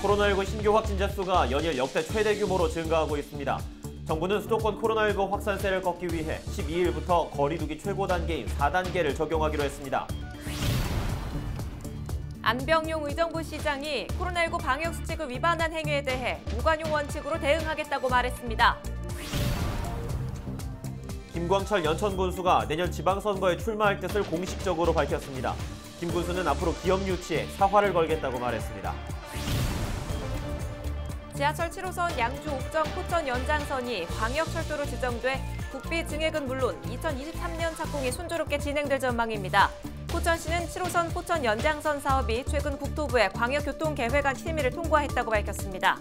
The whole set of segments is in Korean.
코로나19 신규 확진자 수가 연일 역대 최대 규모로 증가하고 있습니다. 정부는 수도권 코로나19 확산세를 꺾기 위해 12일부터 거리두기 최고 단계인 4단계를 적용하기로 했습니다. 안병용 의정부 시장이 코로나19 방역 수칙을 위반한 행위에 대해 무관용 원칙으로 대응하겠다고 말했습니다. 김광철 연천 군수가 내년 지방선거에 출마할 뜻을 공식적으로 밝혔습니다. 김 군수는 앞으로 기업 유치에 사활을 걸겠다고 말했습니다. 지하철 7호선 양주 옥정 포천 연장선이 광역철도로 지정돼 국비 증액은 물론 2023년 착공이 순조롭게 진행될 전망입니다. 포천시는 7호선 포천 연장선 사업이 최근 국토부에 광역교통계획안 심의를 통과했다고 밝혔습니다.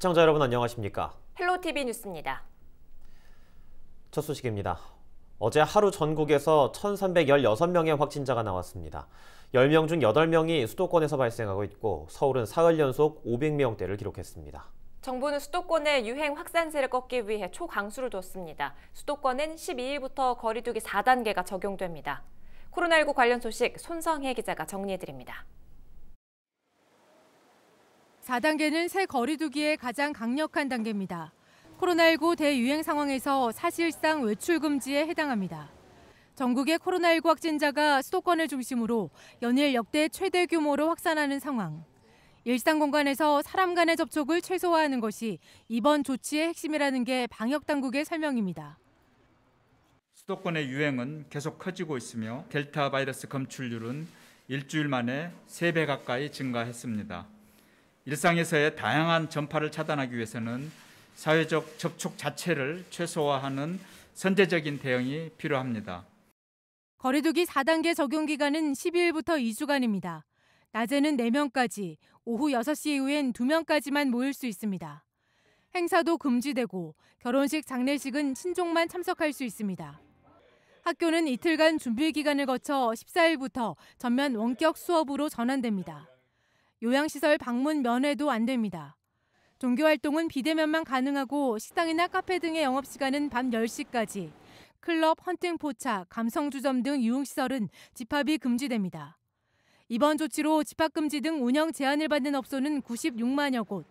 시청자 여러분 안녕하십니까? 헬로티비 뉴스입니다. 첫 소식입니다. 어제 하루 전국에서 1,316명의 확진자가 나왔습니다. 10명 중 8명이 수도권에서 발생하고 있고 서울은 사흘 연속 500명대를 기록했습니다. 정부는 수도권의 유행 확산세를 꺾기 위해 초강수를 뒀습니다. 수도권은 12일부터 거리두기 4단계가 적용됩니다. 코로나19 관련 소식 손성혜 기자가 정리해드립니다. 4단계는 새 거리두기의 가장 강력한 단계입니다. 코로나19 대유행 상황에서 사실상 외출 금지에 해당합니다. 전국의 코로나19 확진자가 수도권을 중심으로 연일 역대 최대 규모로 확산하는 상황. 일상 공간에서 사람 간의 접촉을 최소화하는 것이 이번 조치의 핵심이라는 게 방역당국의 설명입니다. 수도권의 유행은 계속 커지고 있으며 델타 바이러스 검출률은 일주일 만에 3배 가까이 증가했습니다. 일상에서의 다양한 전파를 차단하기 위해서는 사회적 접촉 자체를 최소화하는 선제적인 대응이 필요합니다. 거리두기 4단계 적용 기간은 12일부터 2주간입니다. 낮에는 4명까지, 오후 6시 이후엔 2명까지만 모일 수 있습니다. 행사도 금지되고 결혼식, 장례식은 친족만 참석할 수 있습니다. 학교는 이틀간 준비 기간을 거쳐 14일부터 전면 원격 수업으로 전환됩니다. 요양시설 방문 면회도 안 됩니다. 종교활동은 비대면만 가능하고 식당이나 카페 등의 영업시간은 밤 10시까지, 클럽, 헌팅 포차, 감성주점 등 유흥시설은 집합이 금지됩니다. 이번 조치로 집합금지 등 운영 제한을 받는 업소는 96만여 곳.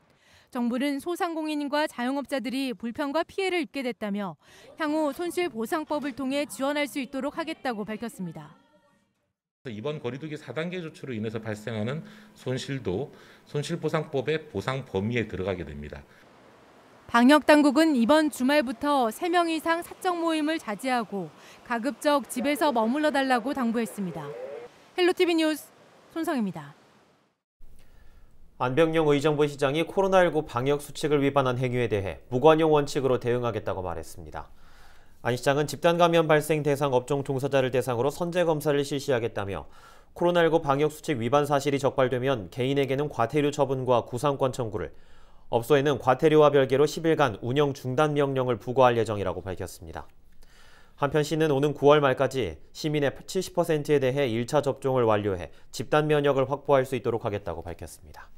정부는 소상공인과 자영업자들이 불편과 피해를 입게 됐다며 향후 손실보상법을 통해 지원할 수 있도록 하겠다고 밝혔습니다. 이번 거리두기 4단계 조치로 인해서 발생하는 손실도 손실보상법의 보상 범위에 들어가게 됩니다. 방역당국은 이번 주말부터 3명 이상 사적 모임을 자제하고 가급적 집에서 머물러 달라고 당부했습니다. 헬로티비 뉴스 손성입니다. 안병용 의정부 시장이 코로나19 방역 수칙을 위반한 행위에 대해 무관용 원칙으로 대응하겠다고 말했습니다. 안 시장은 집단 감염 발생 대상 업종 종사자를 대상으로 선제 검사를 실시하겠다며 코로나19 방역 수칙 위반 사실이 적발되면 개인에게는 과태료 처분과 구상권 청구를, 업소에는 과태료와 별개로 10일간 운영 중단 명령을 부과할 예정이라고 밝혔습니다. 한편 시는 오는 9월 말까지 시민의 70%에 대해 1차 접종을 완료해 집단 면역을 확보할 수 있도록 하겠다고 밝혔습니다.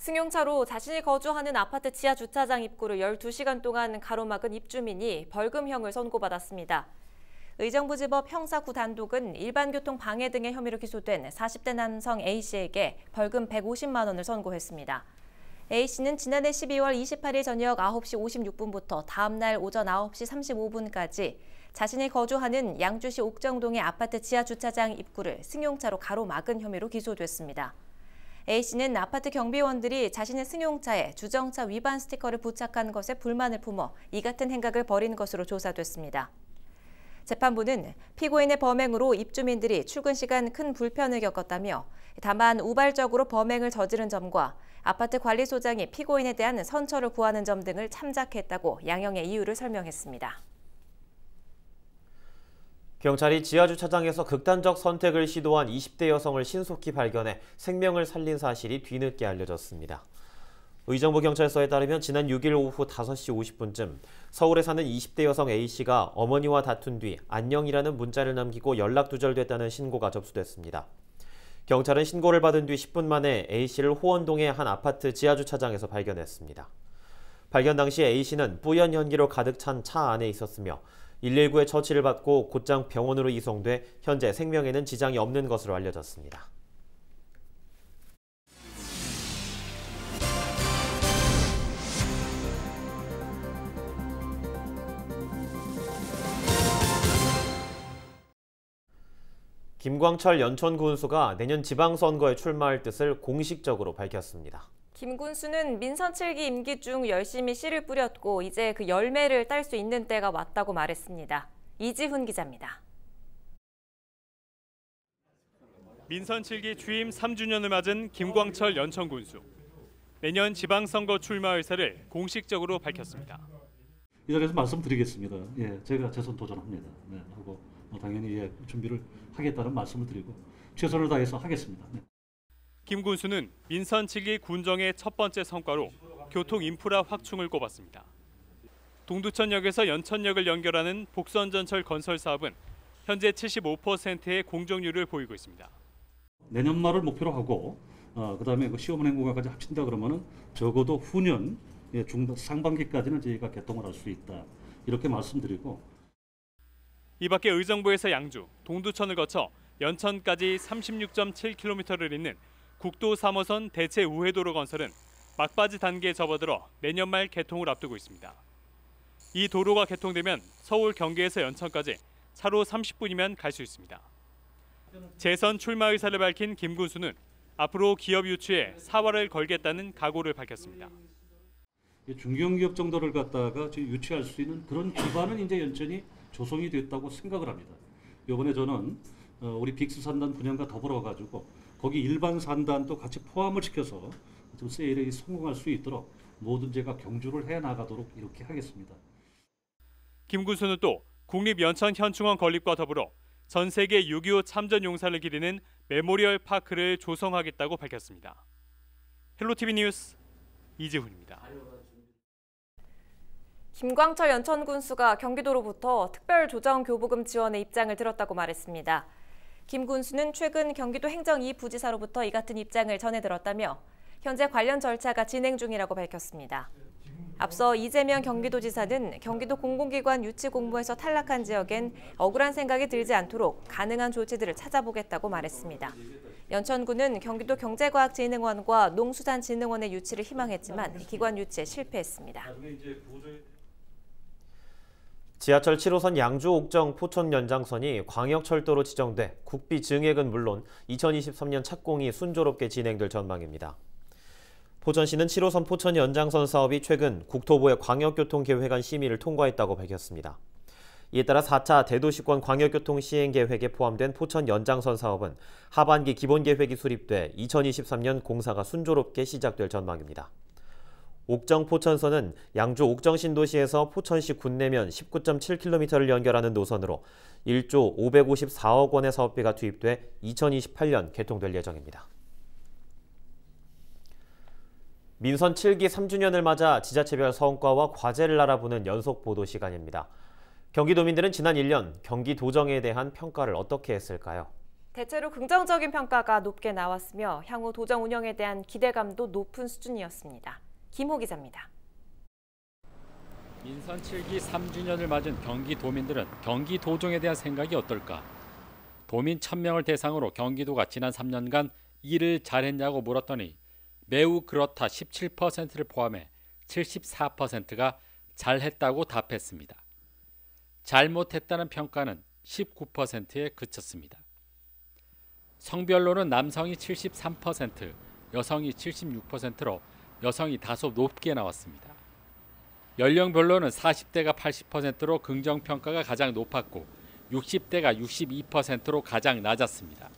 승용차로 자신이 거주하는 아파트 지하 주차장 입구를 12시간 동안 가로막은 입주민이 벌금형을 선고받았습니다. 의정부지법 형사 9단독은 일반교통 방해 등의 혐의로 기소된 40대 남성 A씨에게 벌금 150만 원을 선고했습니다. A씨는 지난해 12월 28일 저녁 9시 56분부터 다음 날 오전 9시 35분까지 자신이 거주하는 양주시 옥정동의 아파트 지하 주차장 입구를 승용차로 가로막은 혐의로 기소됐습니다. A씨는 아파트 경비원들이 자신의 승용차에 주정차 위반 스티커를 부착한 것에 불만을 품어 이 같은 행각을 벌인 것으로 조사됐습니다. 재판부는 피고인의 범행으로 입주민들이 출근 시간 큰 불편을 겪었다며 다만 우발적으로 범행을 저지른 점과 아파트 관리소장이 피고인에 대한 선처를 구하는 점 등을 참작했다고 양형의 이유를 설명했습니다. 경찰이 지하주차장에서 극단적 선택을 시도한 20대 여성을 신속히 발견해 생명을 살린 사실이 뒤늦게 알려졌습니다. 의정부 경찰서에 따르면 지난 6일 오후 5시 50분쯤 서울에 사는 20대 여성 A씨가 어머니와 다툰 뒤 안녕이라는 문자를 남기고 연락 두절됐다는 신고가 접수됐습니다. 경찰은 신고를 받은 뒤 10분 만에 A씨를 호원동의 한 아파트 지하주차장에서 발견했습니다. 발견 당시 A씨는 뿌연 연기로 가득 찬 차 안에 있었으며 119에 처치를 받고 곧장 병원으로 이송돼 현재 생명에는 지장이 없는 것으로 알려졌습니다. 김광철 연천군수가 내년 지방선거에 출마할 뜻을 공식적으로 밝혔습니다. 김 군수는 민선 7기 임기 중 열심히 씨를 뿌렸고 이제 그 열매를 딸 수 있는 때가 왔다고 말했습니다. 이지훈 기자입니다. 민선 7기 취임 3주년을 맞은 김광철 연천군수. 내년 지방선거 출마 의사를 공식적으로 밝혔습니다. 이 자리에서 말씀드리겠습니다. 제가 재선 도전합니다. 하고 당연히 준비를 하겠다는 말씀을 드리고 최선을 다해서 하겠습니다. 김 군수는 민선 7기 군정의 첫 번째 성과로 교통 인프라 확충을 꼽았습니다. 동두천역에서 연천역을 연결하는 복선전철 건설 사업은 현재 75%의 공정률을 보이고 있습니다. 내년 말을 목표로 하고 그다음에 시험은 행보가까지 합친다 그러면은 적어도 후년 상반기까지는 저희가 개통을 할 수 있다. 이렇게 말씀드리고 이 밖에 의정부에서 양주, 동두천을 거쳐 연천까지 36.7km를 잇는 국도 3호선 대체 우회도로 건설은 막바지 단계에 접어들어 내년 말 개통을 앞두고 있습니다. 이 도로가 개통되면 서울 경기에서 연천까지 차로 30분이면 갈 수 있습니다. 재선 출마 의사를 밝힌 김 군수는 앞으로 기업 유치에 사활을 걸겠다는 각오를 밝혔습니다. 중견기업 정도를 갖다가 유치할 수 있는 그런 기반은 이제 연천이 조성이 됐다고 생각을 합니다. 이번에 저는 우리 빅스 산단 분양과 더불어 가지고 거기 일반 산단도 같이 포함을 시켜서 좀 세일에 성공할 수 있도록 모든 제가 경주를 해 나가도록 이렇게 하겠습니다. 김 군수는 또 국립연천현충원 건립과 더불어 전 세계 6.25 참전 용사를 기리는 메모리얼 파크를 조성하겠다고 밝혔습니다. 헬로티비 뉴스 이지훈입니다. 김광철 연천군수가 경기도로부터 특별조정교부금 지원에 입장을 들었다고 말했습니다. 김 군수는 최근 경기도 행정 2부지사로부터 이 같은 입장을 전해 들었다며 현재 관련 절차가 진행 중이라고 밝혔습니다. 앞서 이재명 경기도지사는 경기도 공공기관 유치 공모에서 탈락한 지역엔 억울한 생각이 들지 않도록 가능한 조치들을 찾아보겠다고 말했습니다. 연천군은 경기도 경제과학진흥원과 농수산진흥원의 유치를 희망했지만 기관 유치에 실패했습니다. 지하철 7호선 양주 옥정 포천 연장선이 광역철도로 지정돼 국비 증액은 물론 2023년 착공이 순조롭게 진행될 전망입니다. 포천시는 7호선 포천 연장선 사업이 최근 국토부의 광역교통계획안 심의를 통과했다고 밝혔습니다. 이에 따라 4차 대도시권 광역교통 시행계획에 포함된 포천 연장선 사업은 하반기 기본계획이 수립돼 2023년 공사가 순조롭게 시작될 전망입니다. 옥정 포천선은 양주 옥정 신도시에서 포천시 군내면 19.7km를 연결하는 노선으로 1조 554억 원의 사업비가 투입돼 2028년 개통될 예정입니다. 민선 7기 3주년을 맞아 지자체별 성과와 과제를 알아보는 연속 보도 시간입니다. 경기도민들은 지난 1년 경기도정에 대한 평가를 어떻게 했을까요? 대체로 긍정적인 평가가 높게 나왔으며 향후 도정 운영에 대한 기대감도 높은 수준이었습니다. 김호 기자입니다. 민선 7기 3주년을 맞은 경기도민들은 경기도정에 대한 생각이 어떨까? 도민 1000명을 대상으로 경기도가 지난 3년간 일을 잘했냐고 물었더니 매우 그렇다 17%를 포함해 74%가 잘했다고 답했습니다. 잘못했다는 평가는 19%에 그쳤습니다. 성별로는 남성이 73%, 여성이 76%로 여성이 다소 높게 나왔습니다. 연령별로는 40대가 80%로 긍정평가가 가장 높았고 60대가 62%로 가장 낮았습니다.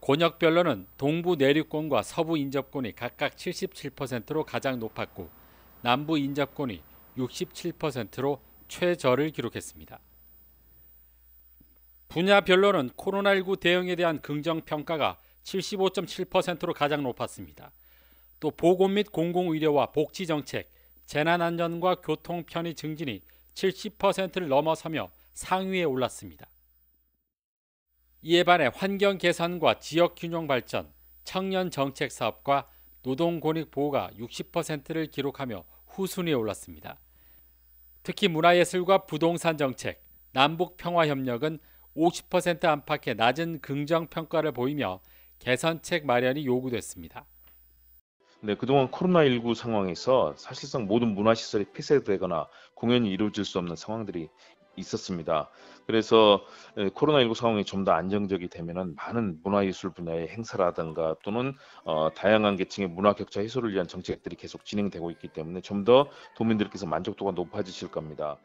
곤역별로는 동부 내륙권과 서부 인접권이 각각 77%로 가장 높았고 남부 인접권이 67%로 최저를 기록했습니다. 분야별로는 코로나19 대응에 대한 긍정평가가 75.7%로 가장 높았습니다. 또 보건 및 공공의료와 복지정책, 재난안전과 교통 편의 증진이 70%를 넘어서며 상위에 올랐습니다. 이에 반해 환경 개선과 지역 균형 발전, 청년 정책 사업과 노동 권익 보호가 60%를 기록하며 후순위에 올랐습니다. 특히 문화예술과 부동산 정책, 남북 평화 협력은 50% 안팎의 낮은 긍정 평가를 보이며 개선책 마련이 요구됐습니다. 네, 그동안 코로나19 상황에서 사실상 모든 문화시설이 폐쇄되거나 공연이 이루어질 수 없는 상황들이 있었습니다. 그래서 코로나19 상황이 좀 더 안정적이 되면은 많은 문화예술 분야의 행사라든가 또는 다양한 계층의 문화 격차 해소를 위한 정책들이 계속 진행되고 있기 때문에 좀 더 도민들께서 만족도가 높아지실 겁니다.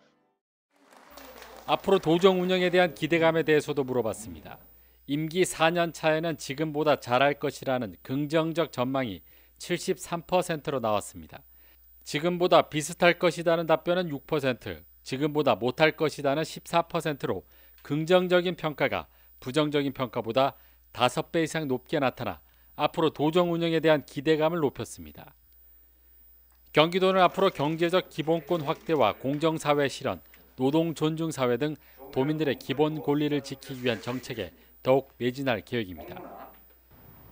앞으로 도정 운영에 대한 기대감에 대해서도 물어봤습니다. 임기 4년 차에는 지금보다 잘할 것이라는 긍정적 전망이 73%로 나왔습니다. 지금보다 비슷할 것이라는 답변은 6%, 지금보다 못할 것이라는 14%로 긍정적인 평가가 부정적인 평가보다 5배 이상 높게 나타나 앞으로 도정 운영에 대한 기대감을 높였습니다. 경기도는 앞으로 경제적 기본권 확대와 공정사회 실현, 노동 존중 사회 등 도민들의 기본 권리를 지키기 위한 정책에 더욱 매진할 계획입니다.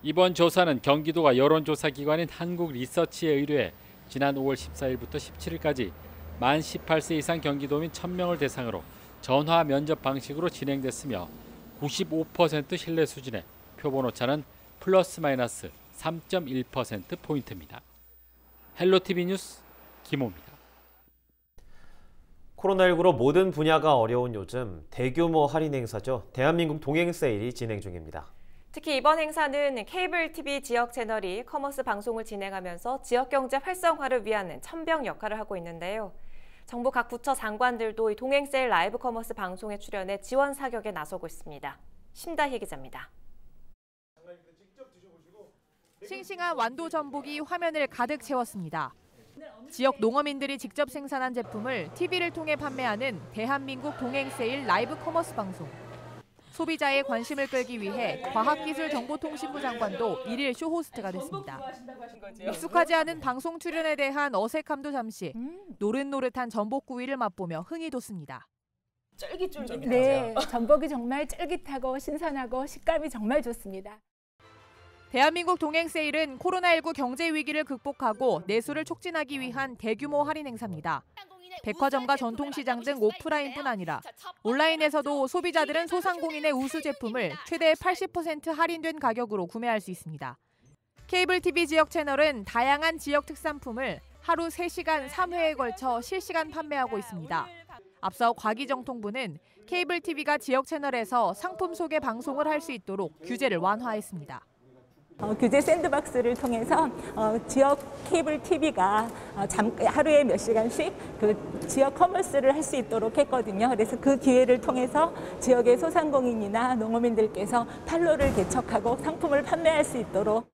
이번 조사는 경기도가 여론조사 기관인 한국리서치에 의뢰해 지난 5월 14일부터 17일까지 만 18세 이상 경기도민 1000명을 대상으로 전화 면접 방식으로 진행됐으며 95% 신뢰 수준의 표본 오차는 플러스 마이너스 3.1%포인트입니다. 헬로티비 뉴스 김호입니다. 코로나19로 모든 분야가 어려운 요즘 대규모 할인 행사죠. 대한민국 동행 세일이 진행 중입니다. 특히 이번 행사는 케이블 TV 지역 채널이 커머스 방송을 진행하면서 지역 경제 활성화를 위한 천병 역할을 하고 있는데요. 정부 각 부처 장관들도 이 동행 세일 라이브 커머스 방송에 출연해 지원 사격에 나서고 있습니다. 심다희 기자입니다. 싱싱한 완도 전복이 화면을 가득 채웠습니다. 지역 농어민들이 직접 생산한 제품을 TV를 통해 판매하는 대한민국 동행 세일 라이브 커머스 방송. 소비자의 관심을 끌기 위해 과학기술정보통신부 장관도 일일 쇼호스트가 됐습니다. 익숙하지 않은 방송 출연에 대한 어색함도 잠시, 노릇노릇한 전복구이를 맛보며 흥이 돋습니다. 쫄깃쫄깃. 네, 전복이 정말 쫄깃하고 신선하고 식감이 정말 좋습니다. 대한민국 동행 세일은 코로나19 경제 위기를 극복하고 내수를 촉진하기 위한 대규모 할인 행사입니다. 백화점과 전통시장 등 오프라인뿐 아니라 온라인에서도 소비자들은 소상공인의 우수 제품을 최대 80% 할인된 가격으로 구매할 수 있습니다. 케이블 TV 지역 채널은 다양한 지역 특산품을 하루 3시간 3회에 걸쳐 실시간 판매하고 있습니다. 앞서 과기정통부는 케이블 TV가 지역 채널에서 상품 소개 방송을 할 수 있도록 규제를 완화했습니다. 규제 샌드박스를 통해서 지역 케이블 TV가 하루에 몇 시간씩 그 지역 커머스를 할 수 있도록 했거든요. 그래서 그 기회를 통해서 지역의 소상공인이나 농어민들께서 판로를 개척하고 상품을 판매할 수 있도록.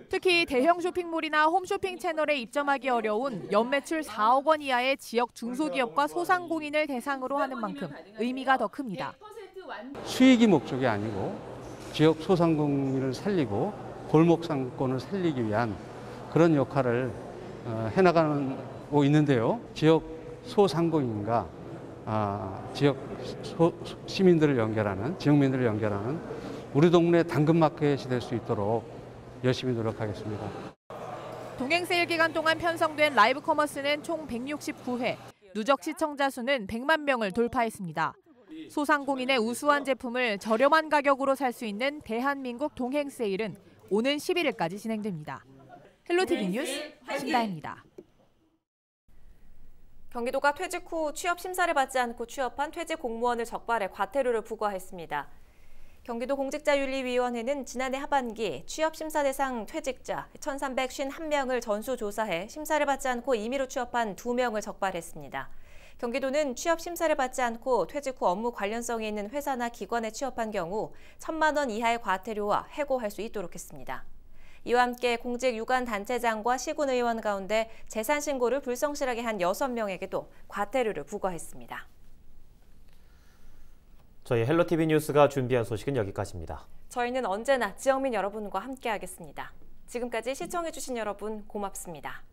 특히 대형 쇼핑몰이나 홈쇼핑 채널에 입점하기 어려운 연매출 4억 원 이하의 지역 중소기업과 소상공인을 대상으로 하는 만큼 의미가 더 큽니다. 수익이 목적이 아니고 지역 소상공인을 살리고 골목 상권을 살리기 위한 그런 역할을 해나가고 있는데요. 지역 소상공인과 지역 시민들을 연결하는, 지역민들을 연결하는 우리 동네 당근마켓이 될 수 있도록 열심히 노력하겠습니다. 동행 세일 기간 동안 편성된 라이브 커머스는 총 169회, 누적 시청자 수는 100만 명을 돌파했습니다. 소상공인의 우수한 제품을 저렴한 가격으로 살 수 있는 대한민국 동행 세일은 오는 11일까지 진행됩니다. 헬로티비 뉴스 신다입니다. 경기도가 퇴직 후 취업 심사를 받지 않고 취업한 퇴직 공무원을 적발해 과태료를 부과했습니다. 경기도 공직자윤리위원회는 지난해 하반기 취업 심사 대상 퇴직자 1,351명을 전수조사해 심사를 받지 않고 임의로 취업한 2명을 적발했습니다. 경기도는 취업 심사를 받지 않고 퇴직 후 업무 관련성이 있는 회사나 기관에 취업한 경우 1,000만 원 이하의 과태료와 해고할 수 있도록 했습니다. 이와 함께 공직 유관 단체장과 시군 의원 가운데 재산 신고를 불성실하게 한 6명에게도 과태료를 부과했습니다. 저희 헬로티비 뉴스가 준비한 소식은 여기까지입니다. 저희는 언제나 지역민 여러분과 함께하겠습니다. 지금까지 시청해주신 여러분 고맙습니다.